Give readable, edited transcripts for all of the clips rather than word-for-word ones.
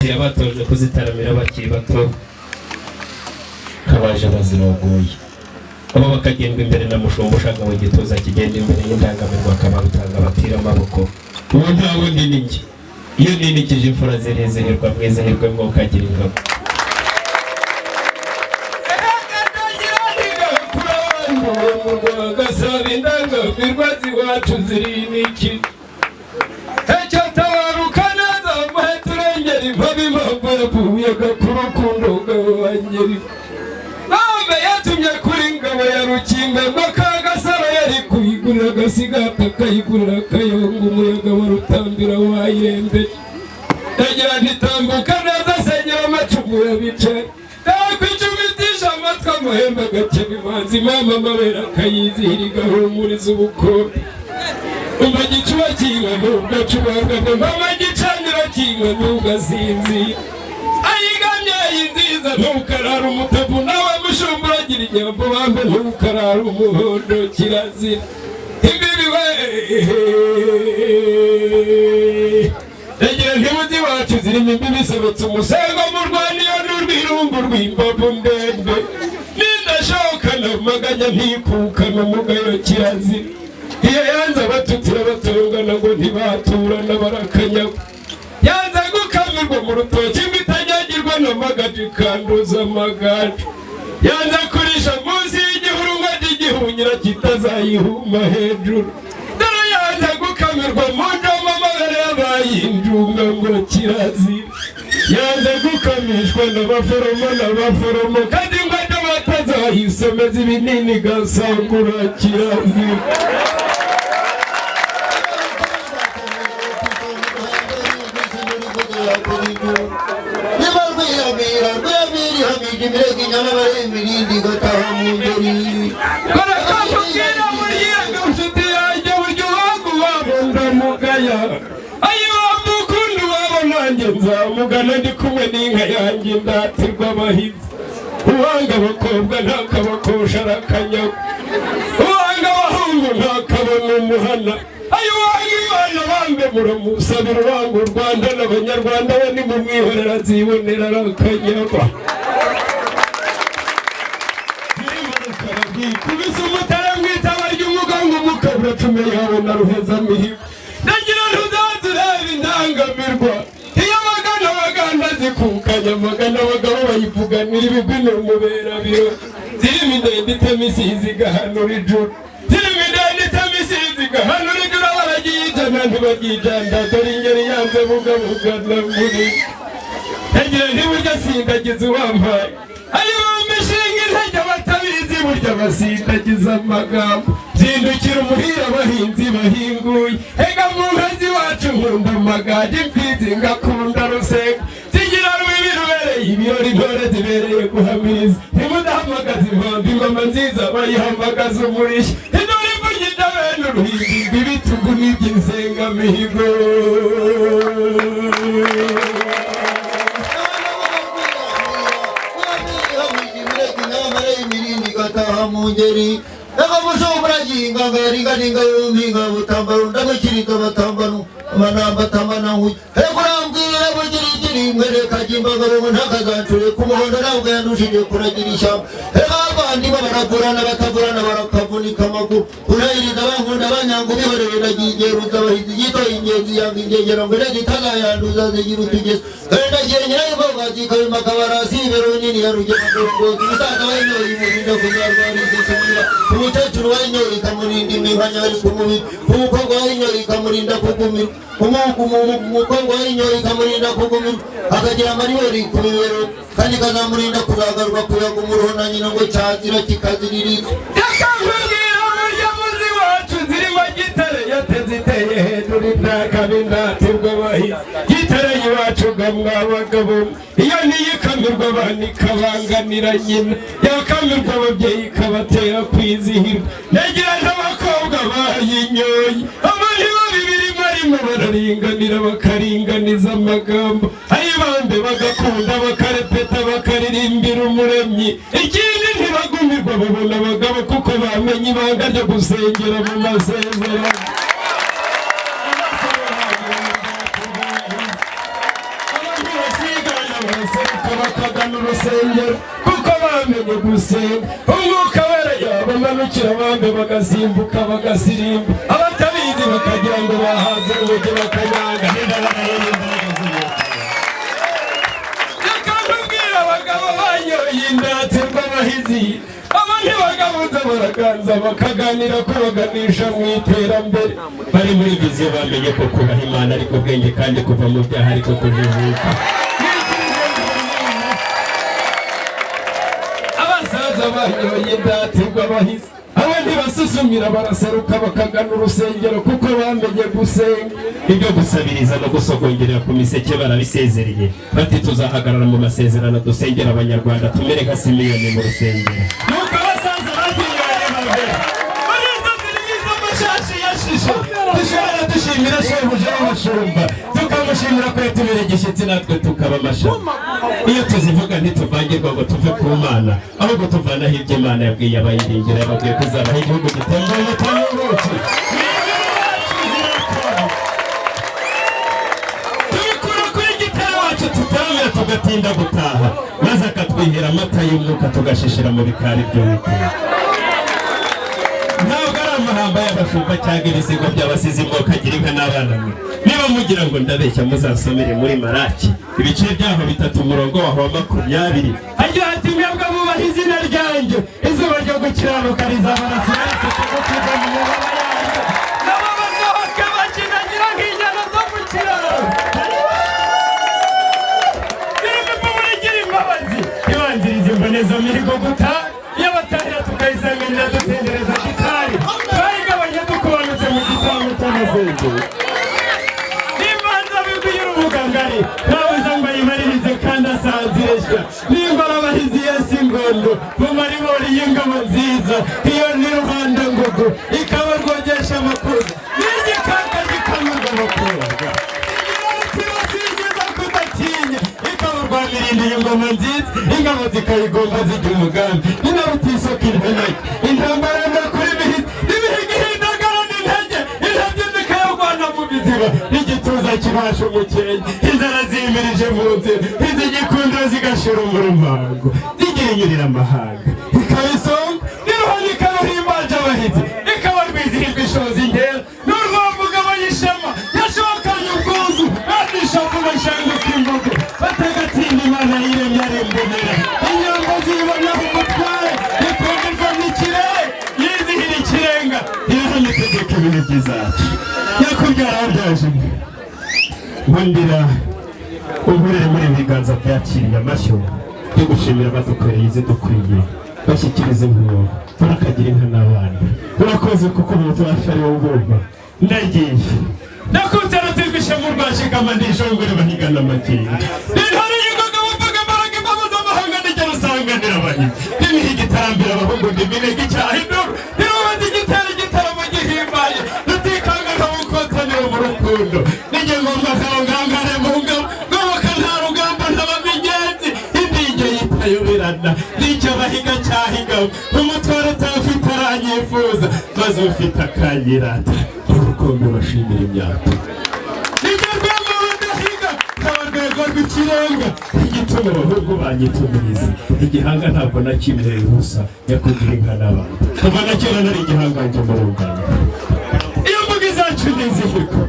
yabatoje kuzitaramira bakiri bato kabaje bazirogoye abo bakagendwa imbere na mushumba ushaka mu gituza kigenda imbere y'indangamirwa akabarutanga batira amaboko ubu nta wundi ni njye iyo ninikije imfura zirezerwa mwizihirwe mwokagira ingabo gasaba indangamirwa ziwacu ziriniki ecyo tabaruka neza muhe turengera impamo impamvu yavuye gakurukundo gabanyeri none yatumye kuri ngabo ya rukinga n'akagasaba yari kuyigurira agasigata akayigurira akayonga umuyaga wa rutambira wayembe ndagira ntitambuka neza senyera amacumu yabicaye nakwicumitisha amatwi amuhemba agakeba imanzi mama amabera akayizihira igahumuriza ubukombe umva gicuba kinga ntugacubangane mama gicanira kinga ntugasinzira ayigamye yinziza ntukarara umutavu nawe mushumba uragira inyambo bambe ntukarara umuhondo kirazira imbibi we ndagira ntimuzi wacu zirimo imbibi isobetse umusengo mu rwaniyo n'urwirungu rw'imbavu ndende nindashokana maganya ntikukana umugayo kirazira iyo yanze abatutira batongana ngo ntibaturana barakanyagwa yanze gukamirwa mu rutoki mbitanyagirwa n'amagaji kanduza amagaji yanze kurisha munsi y'igihurunga ry'igihunyira kitazayihuma hejuru dore yanze gukamirwa mu ndomo amabere y'abayinjunga ngo kirazira yanze gukamishwa n'abaforomo kandi ngo ado batazayisomeza ibinini gasangura kirazira barakambukira muri yanga nshuti yanjye buryo waguwabunda mugaya ayiwamba ukundi wabo nanjye nzamugana ndi kumwe n'inka yanjye ndatirwa abahizi uwanga abakobwa ntakabakosha arakanyaga uwanga abahungu ntakabona umuhana ayiwanga imana bambe muramusabira uwanga u Rwanda n'abanyarwanda we nimumwihorera azibonera arakanyagwa kubisa umutara mwitaba ry'umugongo mukabura cume yawe na ruhezamihigo ndagira ntuzaze ureba indangamirwa iyo bagana zikukanya amagana abagabo bayivuganira ibigwino umuberabiro zirimo indende itema isizi igahanura ijuru zirimo indende itema isizi igahanura ijuru baragiyijana ntibagijanda dore ingeri yanze bugabugana muri ndagira ntiburya sindagiza uwampaye ayibamishinga intege batabizi burya basindagiza amagambo zindukira umuhira abahinzi bahinguye ega mu nkazi wacu nkunda amagadi mfizi ngakunda rusega zigira rubibi rubereye ibirori intore zibereye guhamiriza ntimudahamagaza impamvu ingoma nziza bayihamagaza umurishyi intore imvugida bene uruhingirwa ibitugu n'iby'inzengamihigo mungeri nakamushobora jinga ngariga ninga yuminga butambaro ndamukirika batambano manamba tamana huye ekurambwira bugirigiri mwere kajimbaga bo ntakazancure kumuhondo nabwo yandushije kuragirisha abandi baravurana batavurana barakavunika amaguru urayiriza bankunda banyangu bihorere nagigeruza abahizi yito ingenzi yanga ingegera mbere gitagayanduza zigira utugeze kandi agerenya y'imboga zikabima kabarasi ibero nini ya rugema ngozi musaza w'inyoyi murinda kunyarwariza semira umukecuru w'inyoyi kamurinda iminkanya ari ku mubiri umukobwa w'inyoyi kamurinda kugumira umukobwa w'inyoyi kamurinda kugumira akagira amaribori ku bibero kandi kazamurinda kuzagaruka kuyaga umuruho na nyina ngo cyazira kikaziririza yakambwira burya muzi wacu zirimo gitare yateze iteye hejuru intakabindatirwa abahizi gitare iwacu gamwa abagabo iyo niyo ikamirwa abana ikabanganira nyina yakamirwa ababyeyi ikabatera kwizihirwa negira n'abakobwa bayinyoye abandi babibirimo arimo bararinganira bakaringaniza amagambo ayibambe bagakunda bakarepeta bakaririmbira umuremyi ikindi ntibagumirwa babona abagabo kuko bamenye ibanga ryo gusengera mu masezerano abantu basiga baseruka bakagana urusengero kuko bamenye gusenga umwuka wera yabamanukira bambe bagasimbuka bagasirimba abatabizi bakagira ngo bahaze ubuge bakanyanga yakakubwira abagabo banyoye indatsi rw'abahizi abandi bagabuza baraganza bakaganira ko baganisha mu iterambere bari muri viziyo bamenye ko kubaha Imana ariko ubwenge kandi kuva mu byaha ariko kujijuka abasaza banyoye indatsi rw'abahizi abandi basusumira baraseruka bakagana urusengero kuko bamenye gusenga ibyo gusabiriza no gusogongerera ku miseke barabisezereye bati tuzahagarara mu masezerano dusengera abanyarwanda tumere nka Simiyoni mu rusengero nuko abasaza batinganye babera bariza zirigiza amashashi yashishe dushobora dushimira shebuja w'abashumba tukamushimira ko yatubera igishyitsi natwe tukaba amashami iyo tuzivuga ntituvangirwa ngo tuve ku Mana ahubwo tuvanaho ibyo Imana yabwiye abayiringira yababwiye kuzabaho igihugu gitemba amata n'ubuki tubikura kuri gitare wacu tutaramira tugatinda gutaha maze akatwihera amata y'umwuka tugashishira mu bikari by'Uwiteka ntabwo ari amahamba y'abashumba cyangwa ibisigo by'abasizi mwokagira inka n'abana mwe niba mugira ngo ndabeshya muzasomere muri Maraki ibice byaho 3 umurongo waho wa 20 hagira ati mwebwe mubaha izina ryanjye izuba ryo gukiranuka rizabarasira ritukuza mu mababa yanjye nabo basohoka bakinagira nk'inyana zo mu kiraro nimba murigira imbabazi ibanziriza imboneza mihigo guta iyo batahira tukayisanganira dutendereza gitari twayigabanya dukubanutse mu gitambo cy'amasengero ngari nabuza ngo yimaririze kandi asanzireshya nimbara abahizi Yesu ingondo mu maribori y'ingabo nziza iyo ni ruhande ngugu ikaba rwogesha amakuza n'igikaka gikamurwa amakuza igirarutiro singiza kudatinya ikaba rwamirindiye ingoma nziza ingabo zikayigomba zijya umugambi inarutisoko intanage intambara ndakuri ibihizi ibihiga ihindagara n'intege intege zikayarwana mu biziba igituza kibasha umukenke inzara zimirije mu nzira izigikundiro zigashira umurumango ziginyurira amahanga ikabisonga n'iruhande ikaruhimbaje abahizi ikaba rwizihirwa ishoza inkera n'urwamugabo y'ishema yashokanye ubwuzu bandishavu bashanguka imbogo batagatsinda Imana yiremye ari imbonera inyambo zibonaho umutware ikongerwa n'ikirere yizihira ikirenga irahamya itegeka ibintu byizacu yakubyara wabyaje nkundira uburere muri ibiganza byakiriye amashyo yo gushimira abadukoreye izi dukwiye bashyikiriza inkuru barakagira inka n'abana urakoze kuko umuntu washari w'ubwumva ndagiye nakunze rutizwishe mu rwashikama ndishongore bahigana amakinga intore y'ingoga bumvaga mbaraga imbago z'amahanga nijya rusanganira abahizi n'imihiga itarambira abahungu ndiminega icyaha induru nirubaza igitero igitaramo gihimbaye rutikanga nkabukotanira mu rukundo nijye ngombwa karongangare mu ngabo ngoboka nta rugamba ntabamo ingenzi indinge yitayoberana n'icyo bahiga cyahigamo umutware utafite aranyifuza maze ufite akanyirata urukundo bashimira imyaka nijye rwego rudahiga nkaba rwego rw'ikirenga igituma abahungu banyitumiriza igihanga ntabwo nakimbereye ubusa yakugira inka n'abantu kuva na kera nari igihangange mu rungano iyo mvuga izacu n'izihiko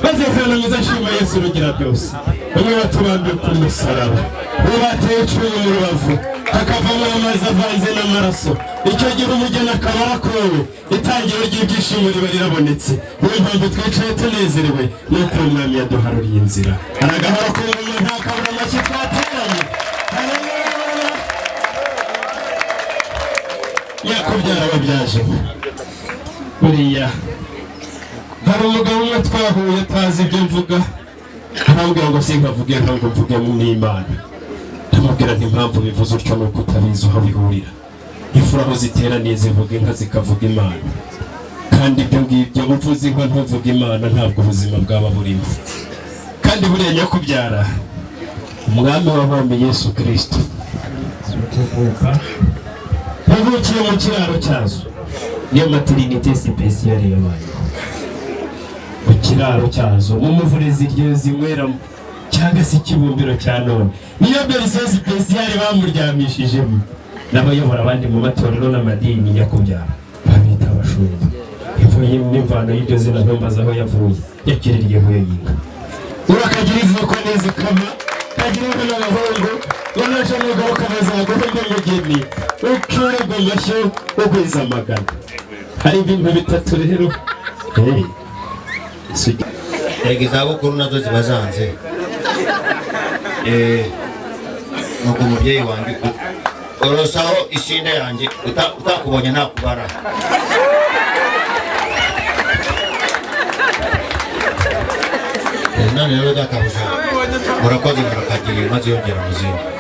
maze kana muzashima Yesu rugira byose bamwe batubambiye ku musaraba uwo bateye icumu mu rubavu hakavamo amazi avanze n'amaraso icyo gihe umugeni akaba arakowe itangiro ry'ibyishimo riba rirabonetse niyo mpamvu twicaye tunezerewe nuko umwami yaduharuriye inzira aragahora ku ngoma nta kabura amashyi twateranye nyakubyara wabyaje buriya hari umugabo umwe twahuye atazi ibyo mvuga arambwira ngo sinkavuge ntabwo mvuge n'Imana ndamubwira nti impamvu bivuze utyo nuko utabizi aho bihurira imfura aho ziteraniye zivuga inka zikavuga Imana kandi ibyo ngibyo uvuze inka ntuvuga Imana ntabwo ubuzima bwaba burimo kandi buriya nyakubyara umwami w'abami Yesu Kristo yavukiye mu kiraro cyazo niyo materinite sipesiyare yabaye mu kiraro cyazo mu muvure ziryo zinyweramo cyangwa se ikibumbiro cya none. Niyo berisiyo sipesiyare bamuryamishijemo. N'abayobora abandi mu matorero n'amadini nyakubyara babita abashumba. Ivuye n'imvano y'iryo zina ntumbaza aho yavuye, yakiririye mu y'inka. Urakagira ivuko neza kama, kagira n'abahungu, yanasha n'ugabo kabazago n'umugeni. Ukirwa amashyo ugwiza amagana. Hari ibintu bitatu rero. Erega izabukuru nazo ziba zanze. Nuko umubyeyi wanjye orosaho isinde yanjye utakubonye ntakubara. None rero databuja murakoze murakagirira maze yongera muzindi.